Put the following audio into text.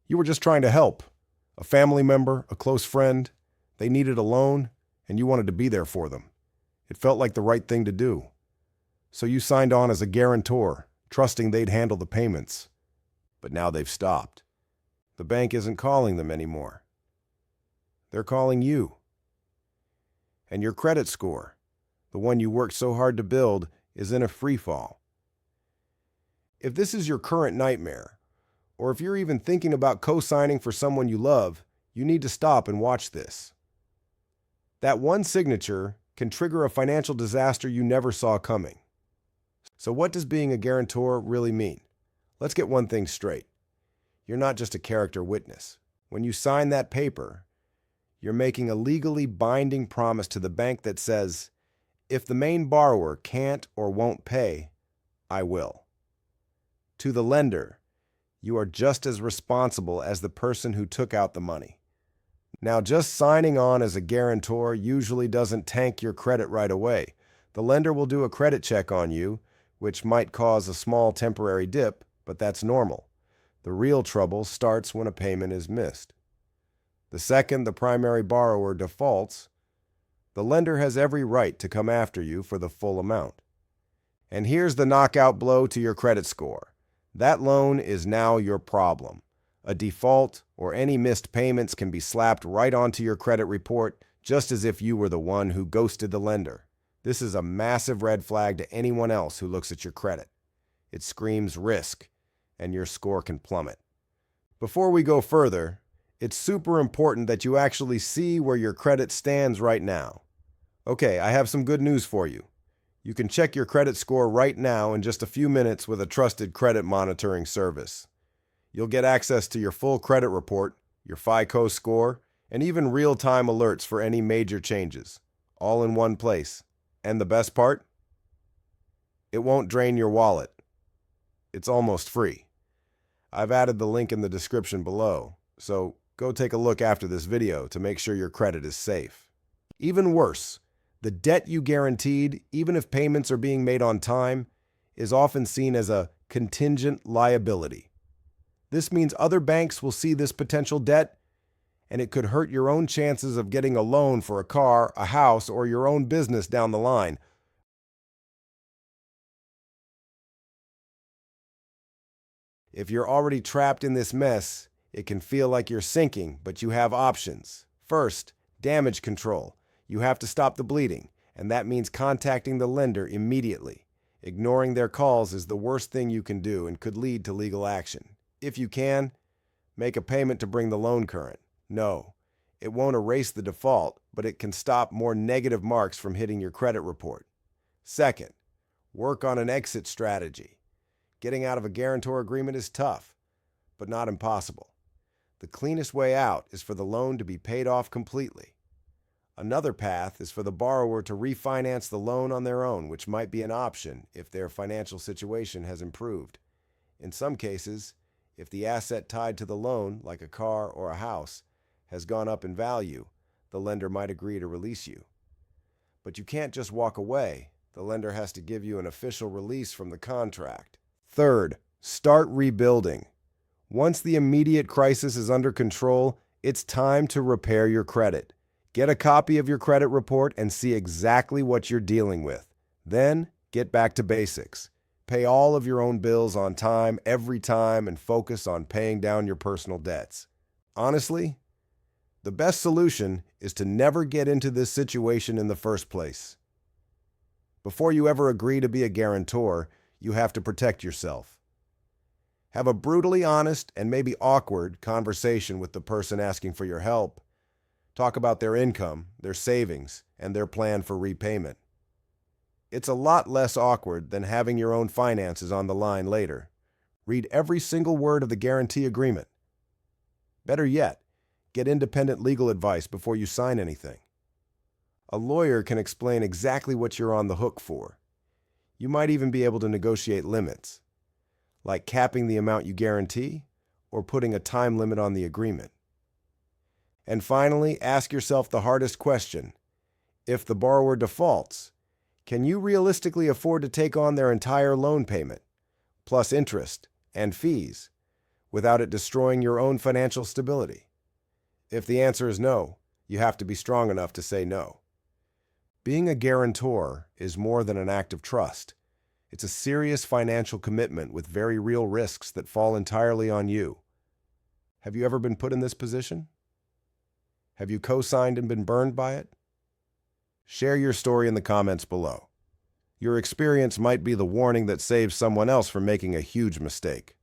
You were just trying to help. A family member, a close friend, they needed a loan, and you wanted to be there for them. It felt like the right thing to do. So you signed on as a guarantor, trusting they'd handle the payments. But now they've stopped. The bank isn't calling them anymore. They're calling you. And your credit score, the one you worked so hard to build, is in a free fall. If this is your current nightmare, or if you're even thinking about co-signing for someone you love, you need to stop and watch this. That one signature can trigger a financial disaster you never saw coming. So what does being a guarantor really mean? Let's get one thing straight. You're not just a character witness. When you sign that paper, you're making a legally binding promise to the bank that says, if the main borrower can't or won't pay, I will. To the lender, you are just as responsible as the person who took out the money. Now, just signing on as a guarantor usually doesn't tank your credit right away. The lender will do a credit check on you, which might cause a small temporary dip, but that's normal. The real trouble starts when a payment is missed. The second the primary borrower defaults, the lender has every right to come after you for the full amount. And here's the knockout blow to your credit score. That loan is now your problem. A default or any missed payments can be slapped right onto your credit report, just as if you were the one who ghosted the lender. This is a massive red flag to anyone else who looks at your credit. It screams risk, and your score can plummet. Before we go further, it's super important that you actually see where your credit stands right now. Okay, I have some good news for you. You can check your credit score right now in just a few minutes with a trusted credit monitoring service. You'll get access to your full credit report, your 𝐔𝐒𝐄 score, and even real-time alerts for any major changes, all in one place. And the best part? It won't drain your wallet. It's almost free. I've added the link in the description below, so go take a look after this video to make sure your credit is safe. Even worse, the debt you guaranteed, even if payments are being made on time, is often seen as a contingent liability. This means other banks will see this potential debt, and it could hurt your own chances of getting a loan for a car, a house, or your own business down the line. If you're already trapped in this mess, it can feel like you're sinking, but you have options. First, damage control. You have to stop the bleeding, and that means contacting the lender immediately. Ignoring their calls is the worst thing you can do and could lead to legal action. If you can, make a payment to bring the loan current. No, it won't erase the default, but it can stop more negative marks from hitting your credit report. Second, work on an exit strategy. Getting out of a guarantor agreement is tough, but not impossible. The cleanest way out is for the loan to be paid off completely. Another path is for the borrower to refinance the loan on their own, which might be an option if their financial situation has improved. In some cases, if the asset tied to the loan, like a car or a house, has gone up in value, the lender might agree to release you. But you can't just walk away. The lender has to give you an official release from the contract. Third, start rebuilding. Once the immediate crisis is under control, it's time to repair your credit. Get a copy of your credit report and see exactly what you're dealing with. Then, get back to basics. Pay all of your own bills on time, every time, and focus on paying down your personal debts. Honestly, the best solution is to never get into this situation in the first place. Before you ever agree to be a guarantor, you have to protect yourself. Have a brutally honest and maybe awkward conversation with the person asking for your help. Talk about their income, their savings, and their plan for repayment. It's a lot less awkward than having your own finances on the line later. Read every single word of the guarantee agreement. Better yet, get independent legal advice before you sign anything. A lawyer can explain exactly what you're on the hook for. You might even be able to negotiate limits, like capping the amount you guarantee or putting a time limit on the agreement. And finally, ask yourself the hardest question. If the borrower defaults, can you realistically afford to take on their entire loan payment, plus interest and fees, without it destroying your own financial stability? If the answer is no, you have to be strong enough to say no. Being a guarantor is more than an act of trust. It's a serious financial commitment with very real risks that fall entirely on you. Have you ever been put in this position? Have you co-signed and been burned by it? Share your story in the comments below. Your experience might be the warning that saves someone else from making a huge mistake.